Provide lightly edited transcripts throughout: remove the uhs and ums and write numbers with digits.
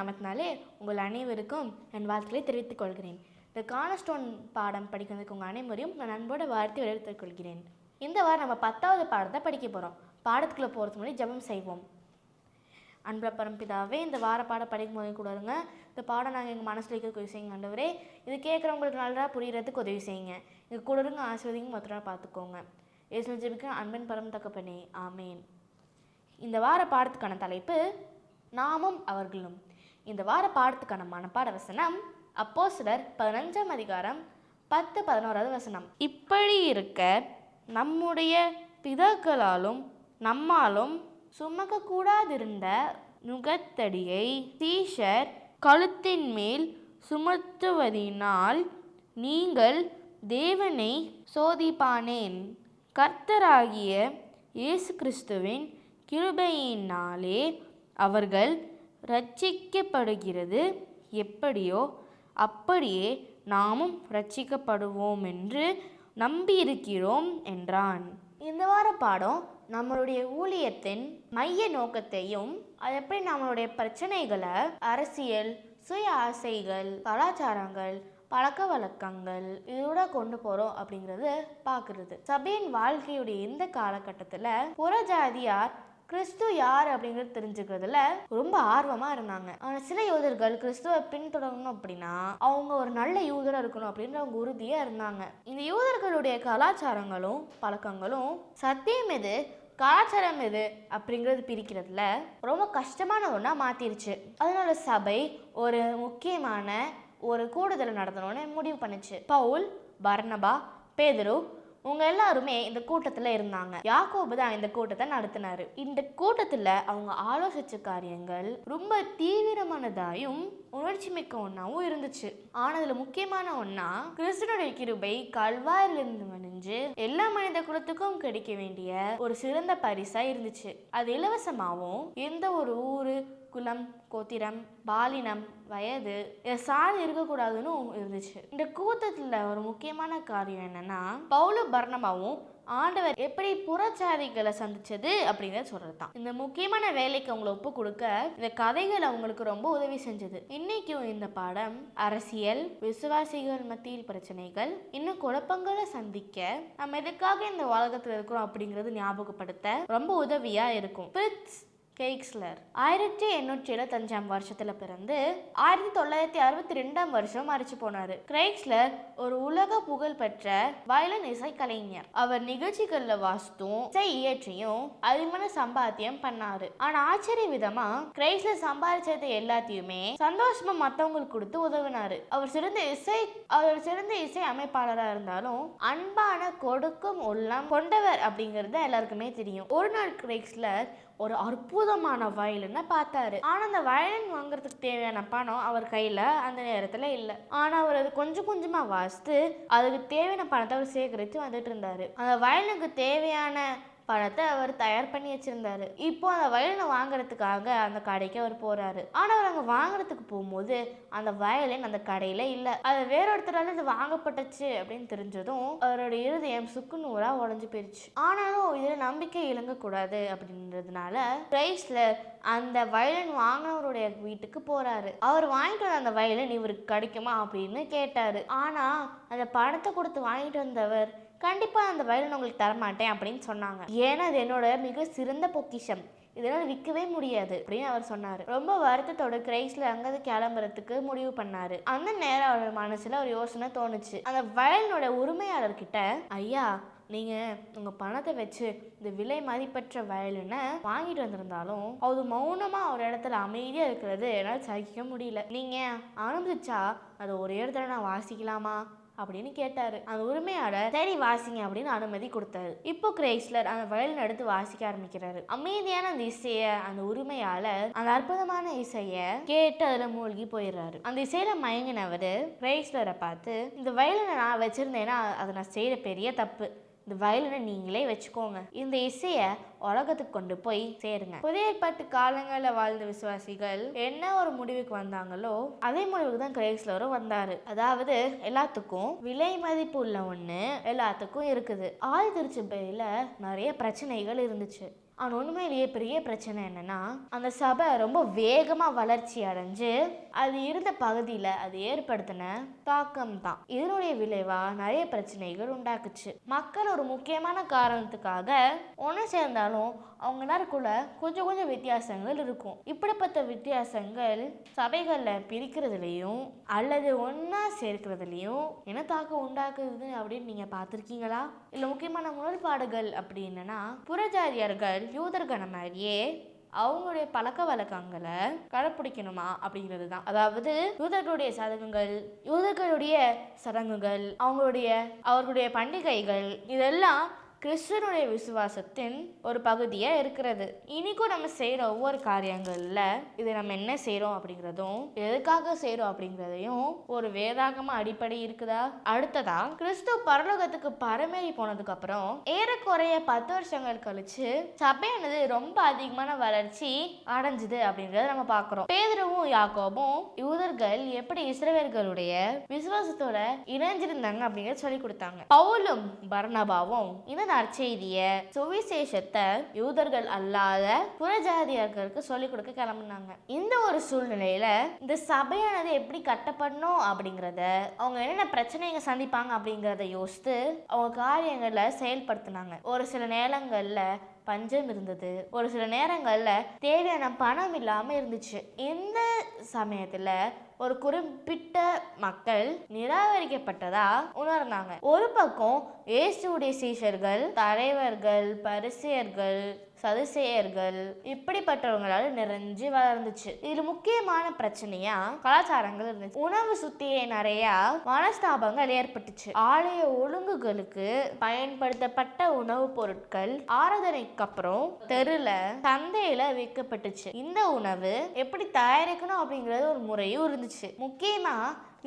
நாமத்தினாலே உங்கள் அனைவருக்கும் என் வாழ்த்துக்களை தெரிவித்துக் கொள்கிறேன். இந்த கார்னர்ஸ்டோன் பாடம் படிக்கிறதுக்கு உங்கள் அனைவரையும் நான் அன்போடு வாழ்த்தி வரவேற்றுக் கொள்கிறேன். இந்த வாரம் நம்ம 10வது பாடத்தை படிக்க போகிறோம். பாடத்துக்குள்ளே போகிறதுக்கு முன்னாடி ஜெபம் செய்வோம். அன்புள்ள பரம்பிதாவே, இந்த வார பாடம் படிக்கும் போது கூடங்க இந்த பாடம் நாங்கள் எங்கள் மனசில் இருக்க உதவி செய்யுங்க. ஆண்டவரே, இது கேட்குறவங்களுக்கு நல்லா புரிகிறதுக்கு உதவி செய்யுங்க. இது கூடருங்க ஆசீர்வதிங்க மொத்தமாக பார்த்துக்கோங்க. இயேசுவின் ஜெபிக்க அன்பின் பரம் தகப்பனே, ஆமேன். இந்த வார பாடத்துக்கான தலைப்பு நாமும் அவர்களும். இந்த வார பாடத்துக்கான மனப்பாட வசனம் அப்போஸ்தலர் 15ஆம் அதிகாரம் 10-11வது வசனம். இப்படி இருக்க நம்முடைய பிதாக்களாலும் நம்மாலும் சுமக்கக்கூடாதிருந்த நுகத்தடியை சீஷர் கழுத்தின் மேல் சுமத்துவதினால் நீங்கள் தேவனை சோதிப்பானேன். கர்த்தராகிய இயேசு கிறிஸ்துவின் கிருபையினாலே அவர்கள் இரட்சிக்கப்படுகிறது எப்படியோ அப்படியே நாமும் இரட்சிக்கப்படுவோம் என்று நம்பியிருக்கிறோம் என்றான். இந்த வார பாடம் நம்மளுடைய ஊழியத்தின் மைய நோக்கத்தையும், அது எப்படி நம்மளுடைய பிரச்சனைகளை, அரசியல், சுய ஆசைகள், கலாச்சாரங்கள், பழக்க வழக்கங்கள் இதோட கொண்டு போறோம் அப்படிங்கிறது பார்க்கறது. சபையின் வாழ்க்கையுடைய இந்த காலகட்டத்தில் புறஜாதியார் கிறிஸ்து யார் அப்படிங்கிறது தெரிஞ்சுக்கிறதுல ரொம்ப ஆர்வமா இருந்தாங்க. ஆனால் சில யூதர்கள் கிறிஸ்துவை பின்தொடரணும் அப்படின்னா அவங்க ஒரு நல்ல யூதராக இருக்கணும் அப்படின்னு அவங்க உறுதியா இருந்தாங்க. இந்த யூதர்களுடைய கலாச்சாரங்களும் பழக்கங்களும் சத்தியம் எது, கலாச்சாரம் எது அப்படிங்கிறது பிரிக்கிறதுல ரொம்ப கஷ்டமான ஒன்றா மாத்திருச்சு. அதனால சபை ஒரு முக்கியமான ஒரு கூடுதலை நடத்தணும்னு முடிவு பண்ணுச்சு. பவுல், பர்னபா, பேதுரு அவங்க எல்லாருமே இந்த கூட்டத்தில் இருந்தாங்க. யாக்கோபு தான் இந்த கூட்டத்தை நடத்தினாரு. இந்த கூட்டத்தில் அவங்க ஆலோசிச்ச காரியங்கள் ரொம்ப தீவிரமானதாயும் உணர்ச்சி மிக்க ஒன்றாவும் இருந்துச்சு. ஆனால் அதில் முக்கியமான ஒன்றா கிறிஸ்துனுடைய கிருபை கல்வாரிலிருந்து வணிஞ்சு எல்லா மனித குலத்துக்கும் கிடைக்க வேண்டிய ஒரு சிறந்த பரிசா இருந்துச்சு. அது இலவசமாகவும் எந்த ஒரு ஊரு, குலம், கோத்திரம், பாலினம், வயது சாதி இருக்கக்கூடாதுன்னு இருந்துச்சு. இந்த கூட்டத்தில் ஒரு முக்கியமான காரியம் என்னன்னா, பவுலு பர்னபாவும் ஆண்டவர் எப்படி புறச்சாதிகளை சந்திச்சது அப்படிங்கிறத சொல்றதுதான். இந்த முக்கியமான வேலைக்கு அவங்களை ஒப்பு கொடுக்க இந்த கதைகள் அவங்களுக்கு ரொம்ப உதவி செஞ்சது. இன்னைக்கும் இந்த பாடம் அரசியல், விசுவாசிகள் மத்தியில் பிரச்சனைகள், இன்னும் குழப்பங்களை சந்திக்க நம்ம எதுக்காக இந்த உலகத்துல இருக்கிறோம் அப்படிங்கிறது ஞாபகப்படுத்த ரொம்ப உதவியா இருக்கும். கிரைஸ்லர் 1875ஆம் வருஷத்துல பிறந்து 1962ஆம் வருஷம் மரிச்சு போனாரு. கிரைஸ்லர் ஒரு உலக புகழ் பெற்ற வயலின் இசை கலைஞர். அவர் நிகழ்ச்சிகள்ல வாசித்தும் இசை இயற்றியும் அதிகமான சம்பாத்தியம் பண்ணாரு. ஆனா ஆச்சரிய விதமா கிரைஸ்லர் சம்பாதிச்சது எல்லாத்தையுமே சந்தோஷமா மத்தவங்களுக்கு கொடுத்து உதவினாரு. அவர் சிறந்த இசை அமைப்பாளராக இருந்தாலும் அன்பான கொடுக்கும் உள்ளம் கொண்டவர் அப்படிங்கிறது எல்லாருக்குமே தெரியும். ஒரு நாள் கிரைஸ்லர் ஒரு அற்புதமான வயலினை பார்த்தாரு. ஆனா அந்த வயலின் வாங்குறதுக்கு தேவையான பணம் அவர் கையில அந்த நேரத்துல இல்லை. ஆனா அவர் அது கொஞ்சம் கொஞ்சமா வாசித்து அதுக்கு தேவையான பணத்தை அவர் சேகரித்து வந்துட்டு இருந்தாரு. அந்த வயலுக்கு தேவையான பணத்தை அவர் தயார் பண்ணி வச்சிருந்தாரு. இப்போ அந்த வயலினை வாங்குறதுக்காக அந்த கடைக்கு அவர் போறாரு. ஆனா அவர் அங்க வாங்குறதுக்கு போகும்போது அந்த வயலின் அந்த கடையில இல்ல. அது வேற ஒருத்தரால இது வாங்கப்பட்டுச்சு அப்படின்னு தெரிஞ்சதும் அவருடைய இருதயம் சுக்குநூறா உடஞ்சு போயிருச்சு. ஆனாலும் இதுல நம்பிக்கை இழங்கக்கூடாது அப்படின்றதுனால கிரைஸ்லர் அந்த வயலின் வாங்கினவருடைய வீட்டுக்கு போறாரு. அவர் வாங்கிட்டு வந்த அந்த வயலின் இவருக்கு கிடைக்குமா அப்படின்னு கேட்டாரு. ஆனா அந்த பணத்தை கொடுத்து வாங்கிட்டு வந்தவர் கண்டிப்பா அந்த வயலின் உங்களுக்கு தரமாட்டேன் அப்படின்னு சொன்னாங்க. ஏன்னா அது என்னோட மிக சிறந்த பொக்கிஷம், இதனால விற்கவே முடியாது அப்படின்னு அவர் சொன்னாரு. ரொம்ப வருத்தத்தோட கிரைஸ்லர் அங்கது கிளம்புறதுக்கு முடிவு பண்ணாரு. அந்த நேரம் அவர் மனசுல ஒரு யோசனை தோணுச்சு. அந்த வயலினோட உரிமையாளர்கிட்ட, ஐயா, நீங்க உங்க பணத்தை வச்சு இந்த விலை மதிப்பற்ற வயலினை வாங்கிட்டு வந்திருந்தாலும் அது மௌனமா ஒரு இடத்துல அமைதியா இருக்கிறது என்னால் சகிக்க முடியல. நீங்க அனுமதிச்சா அதை ஒரே இடத்துல நான் வாசிக்கலாமா அப்படின்னு கேட்டாரு. அந்த உரிமையாளர் சரி வாசிங்க அப்படின்னு அனுமதி கொடுத்தாரு. இப்போ கிரைஸ்லர் அந்த வயலின் எடுத்து வாசிக்க ஆரம்பிக்கிறாரு. அமைதியான அந்த இசைய அந்த உரிமையாளர் அந்த அற்புதமான இசைய கேட்டு அதுல மூழ்கி போயிடுறாரு. அந்த இசையில மயங்கினவரு கிரைஸ்லரை பார்த்து, இந்த வயலினை நான் வச்சிருந்தேன்னா அதை நான் செய்யற பெரிய தப்பு, இந்த வயலினை நீங்களே வச்சுக்கோங்க, இந்த இசைய உலகத்துக்கு கொண்டு போய் சேருங்க. புதிய ஏற்பாட்டு காலங்களில் வாழ்ந்த விசுவாசிகள் என்ன ஒரு முடிவுக்கு வந்தாங்களோ அதே முடிவுக்கு தான் கிரைஸ்லரும் வந்தாரு. அதாவது எல்லாத்துக்கும் விலை மதிப்பு உள்ள ஒண்ணு எல்லாத்துக்கும் இருக்குது. ஆதி திருச்சபையில நிறைய பிரச்சனைகள் இருந்துச்சு. ஆனால் உண்மையிலேயே பெரிய பிரச்சனை என்னன்னா, அந்த சபை ரொம்ப வேகமாக வளர்ச்சி அடைஞ்சு அது இருந்த பகுதியில் அது ஏற்படுத்தின தாக்கம் தான் இதனுடைய விளைவாக நிறைய பிரச்சனைகள் உண்டாக்குச்சு. மக்கள் ஒரு முக்கியமான காரணத்துக்காக ஒன்று சேர்ந்தாலும் அவங்க நேரக்குள்ள கொஞ்சம் கொஞ்சம் வித்தியாசங்கள் இருக்கும். இப்படிப்பட்ட வித்தியாசங்கள் சபைகளில் பிரிக்கிறதுலையும் அல்லது ஒன்றா சேர்க்கிறதுலையும் என்ன தாக்கம் உண்டாக்குது அப்படின்னு நீங்கள் பார்த்துருக்கீங்களா? இல்லை முக்கியமான முரண்பாடுகள் அப்படின்னா, புறஜாதியர்கள் யூதர்கள் மாதிரியே அவங்களுடைய பழக்க வழக்கங்களை கடைப்பிடிக்கணுமா அப்படிங்கிறது தான். அதாவது யூதர்களுடைய சடங்குகள் அவர்களுடைய பண்டிகைகள் இதெல்லாம் கிறிஸ்துவனுடைய விசுவாசத்தின் ஒரு பகுதியாக இருக்கிறது. இன்னைக்கும் நம்ம செய்கிற ஒவ்வொரு காரியங்களில் இதை நம்ம என்ன செய்கிறோம் அப்படிங்கிறதும் எதுக்காக செய்கிறோம் அப்படிங்கிறதையும் ஒரு வேதாகமாக அடிப்படை இருக்குதா? அடுத்ததா, கிறிஸ்துவ பரலோகத்துக்கு பரமேறி போனதுக்கு அப்புறம் ஏறக்குறைய 10 வருஷங்கள் கழிச்சு சபையானது ரொம்ப அதிகமான வளர்ச்சி அடைஞ்சுது அப்படிங்கிறத நம்ம பார்க்குறோம். பேதுருவும் யாக்கோபும் யூதர்கள் எப்படி இஸ்ரவேலர்களுடைய விசுவாசத்தோட இணைஞ்சிருந்தாங்க அப்படிங்கிறத சொல்லி கொடுத்தாங்க. பவுலும் பர்னபாவும் இந்த நற்செய்திய சுவிசேஷத்தை யூதர்கள் அல்லாத புறஜாதியர்களுக்கு சொல்லிக் கொடுக்க கிளம்புனாங்க. இந்த ஒரு சூழ்நிலையில இந்த சபையானது எப்படி கட்டப்படணும் அப்படிங்கிறத, அவங்க என்னென்ன பிரச்சனைங்க சந்திப்பாங்க அப்படிங்கிறத யோசித்து அவங்க காரியங்களை செயல்படுத்தினாங்க. ஒரு சில நேரங்கள்ல பஞ்சம் இருந்தது, ஒரு சில நேரங்கள்ல தேவையான பணம் இல்லாம இருந்துச்சு. இந்த சமயத்துல ஒரு குறிப்பிட்ட மக்கள் நிராகரிக்கப்பட்டதா உணர்ந்தாங்க. ஒரு பக்கம் இயேசுவுடைய சீஷர்கள், தலைவர்கள், பரிசேயர்கள், சதுசேயர்கள் இப்படிப்பட்டவங்களால நிறைஞ்சு வளர்ந்துச்சு. இது முக்கியமான பிரச்சனையா கலாச்சாரங்கள் இருந்துச்சு. உணவு சுத்தியே நிறைய மனஸ்தாபங்கள் ஏற்பட்டுச்சு. ஆலய ஒழுங்குகளுக்கு பயன்படுத்தப்பட்ட உணவுப் பொருட்கள் ஆராதனைக்கு அப்புறம் தெருல சந்தையில விற்கப்பட்டுச்சு. இந்த உணவு எப்படி தயாரிக்கணும் அப்படிங்கறது ஒரு முறையும் இருந்துச்சு. முக்கியமா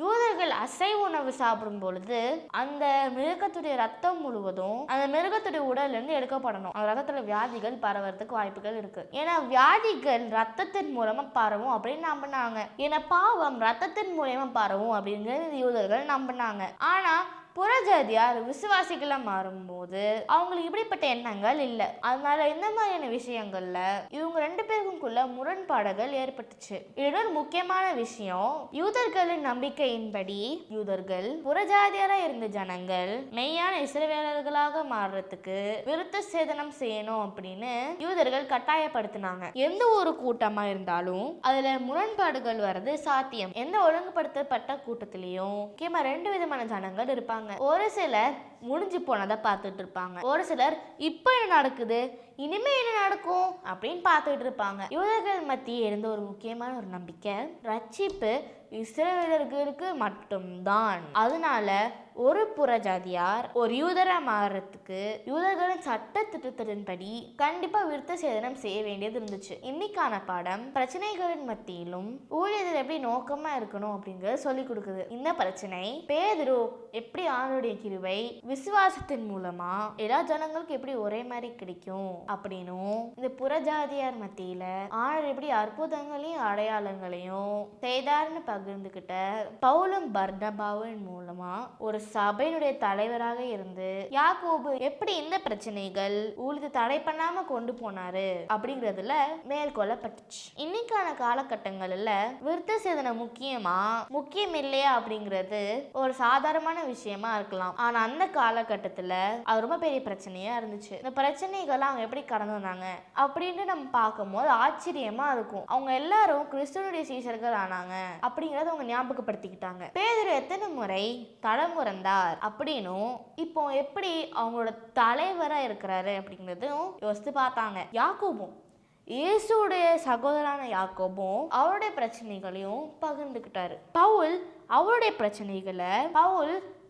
யூதர்கள் அசைவ உணவு சாப்பிடும் பொழுது அந்த மிருகத்துடைய ரத்தம் முழுவதும் அந்த மிருகத்துடைய உடல்ல இருந்து எடுக்கப்படணும். அந்த ரத்தத்துல வியாதிகள் பரவறதுக்கு வாய்ப்புகள் இருக்கு. ஏன்னா வியாதிகள் ரத்தத்தின் மூலமா பரவும் அப்படின்னு நம்பினாங்க. ஏன்னா பாவம் ரத்தத்தின் மூலமா பரவும் அப்படிங்கிறது யூதர்கள் நம்பினாங்க. ஆனா புறஜாதியார் விசுவாசிகளா மாறும்போது அவங்களுக்கு இப்படிப்பட்ட எண்ணங்கள் இல்லை. அதனால இந்த மாதிரியான விஷயங்கள்ல இவங்க 2 பேருக்குள்ள முரண்பாடுகள் ஏற்பட்டுச்சு. இன்னொரு முக்கியமான விஷயம், யூதர்களின் நம்பிக்கையின்படி யூதர்கள் புறஜாதியாரா இருந்த ஜனங்கள் மெய்யான இஸ்ரவேலர்களாக மாறுறதுக்கு விருத்த சேதனம் செய்யணும் அப்படின்னு யூதர்கள் கட்டாயப்படுத்தினாங்க. எந்த ஒரு கூட்டமா இருந்தாலும் அதுல முரண்பாடுகள் வர்றது சாத்தியம். எந்த ஒழுங்குபடுத்தப்பட்ட கூட்டத்திலையும் முக்கியமா 2 விதமான ஜனங்கள் இருப்பாங்க. ஒரு சிலர் முடிஞ்சு போனதை பார்த்துட்டு இருப்பாங்க, ஒரு சிலர் இப்போ என்ன நடக்குது இனிமே என்ன நடக்கும் அப்படின்னு பார்த்துட்டு இருப்பாங்க. யூதர்கள் மத்தியே இருந்த ஒரு முக்கியமான ஒரு நம்பிக்கை, ரட்சிப்பு இஸ்ரவேலர்களுக்கு மட்டும்தான். அதனால ஒரு புறஜாதியார் ஒரு யூதரா மாறுறதுக்கு யூதர்களின் சட்ட திட்டத்தின்படி கண்டிப்பா விருத்த சேதனம் செய்ய வேண்டியது இருந்துச்சு. இன்னைக்கான பாடம் பிரச்சனைகளின் மத்தியிலும் ஊழியர்கள் எப்படி நோக்கமா இருக்கணும் அப்படிங்கறத சொல்லி கொடுக்குது. இந்த பிரச்சனை பேதுரு எப்படி ஆண்டவருடைய கிருபை விசுவாசத்தின் மூலமா எல்லா ஜனங்களுக்கு எப்படி ஒரே மாதிரி கிடைக்கும் அப்படின்னும், இந்த புறஜாதியார் மத்தியில ஆண்டவர் எப்படி அற்புதங்களையும் அடையாளங்களையும் செய்தார்னு பகிர்ந்துகிட்ட பவுலும் பர்னபாவின் மூலமா ஒரு சபையினுடைய தலைவராக இருந்து யாக்கோபு எப்படி இந்த பிரச்சனைகள் ஊழியத்தை தடை பண்ணாம கொண்டு போனாரு அப்படிங்கறதுல மேற்கொள்ளப்பட்டுச்சு. இன்னைக்கான காலகட்டங்கள்ல விருத்த சேதனம் முக்கியம் இல்லையா அப்படிங்கிறது ஒரு சாதாரணமான விஷயமா இருக்கலாம். ஆனா அந்த காலகட்டத்துல அது ரொம்ப பெரிய பிரச்சனையா இருந்துச்சு. இந்த பிரச்சனைகள் அவங்க எப்படி கடந்து வந்தாங்க அப்படின்னு நம்ம பார்க்கும்போது ஆச்சரியமா இருக்கும். அவங்க எல்லாரும் கிறிஸ்துவனுடைய சீஷர்கள் ஆனாங்க அப்படிங்கறத அவங்க ஞாபகப்படுத்திக்கிட்டாங்க. பேதுரு எத்தனை முறை தலைமுறந்தார் அப்படின்னும் இப்போ எப்படி அவங்களோட தலைவரா இருக்கிறாரு அப்படிங்கறதும் யோசித்து பார்த்தாங்க. யாக்கோபும் இயேசுடைய சகோதரான யாக்கோபும் அவருடைய பிரச்சனைகளையும் பகிர்ந்துக்கிட்டாரு. பவுல் அவருடைய பிரச்சனைகளை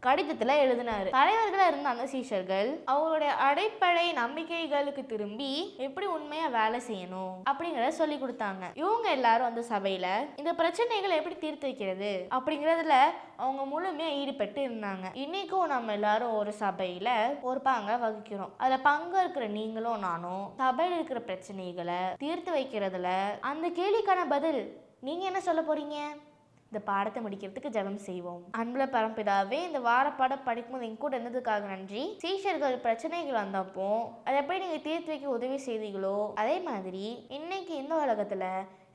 கடிதத்துல எழுதினாரு. தலைவர்களா இருந்த அந்த சீஷர்கள் அவங்களுடைய அடிப்படை நம்பிக்கைகளுக்கு திரும்பி எப்படி உண்மையா வேலை செய்யணும் அப்படிங்கறத சொல்லி கொடுத்தாங்க. இவங்க எல்லாரும் அந்த சபையில இந்த பிரச்சனைகளை எப்படி தீர்த்து வைக்கிறது அப்படிங்கறதுல அவங்க முழுமையா ஈடுபட்டு இருந்தாங்க. இன்னைக்கும் நம்ம எல்லாரும் ஒரு சபையில ஒரு பங்கை வகிக்கிறோம். அதுல பங்கு இருக்கிற நீங்களும் நானும் சபையில இருக்கிற பிரச்சனைகளை தீர்த்து வைக்கிறதுல அந்த கேள்விக்கான பதில் நீங்க என்ன சொல்ல போறீங்க? இந்த பாடத்தை முடிக்கிறதுக்கு ஜெபம் செய்வோம். அன்புள்ள பரம்பிதாவே, இந்த வாரப்பாடம் படிக்கும்போது என் கூட இருந்ததுக்காக நன்றி. சீஷர்கள் பிரச்சனைகள் வந்தப்போ அதை எப்படி நீங்கள் தீர்த்து வைக்க உதவி செய்தீங்களோ, அதே மாதிரி இன்னைக்கு இந்த உலகத்தில்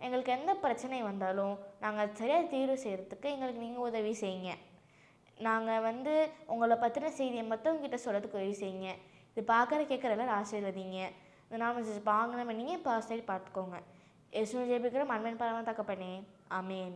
எங்களுக்கு எந்த பிரச்சனை வந்தாலும் நாங்கள் சரியாக தீர்வு செய்கிறதுக்கு எங்களுக்கு நீங்கள் உதவி செய்யுங்க. நாங்கள் உங்களை பற்றின செய்தியை மற்றவங்கிட்ட சொல்கிறதுக்கு உதவி செய்யுங்க. இது பார்க்குற கேட்குற எல்லாரும் ஆசீர்வதிங்க. இந்த நாம பாங்கணும் நீங்கள் பாஸ்டர் பார்த்துக்கோங்க. இயேசுவின் ஜெபிக்கிறோம், அன்பின் பரம தகப்பனே. ஆமென்.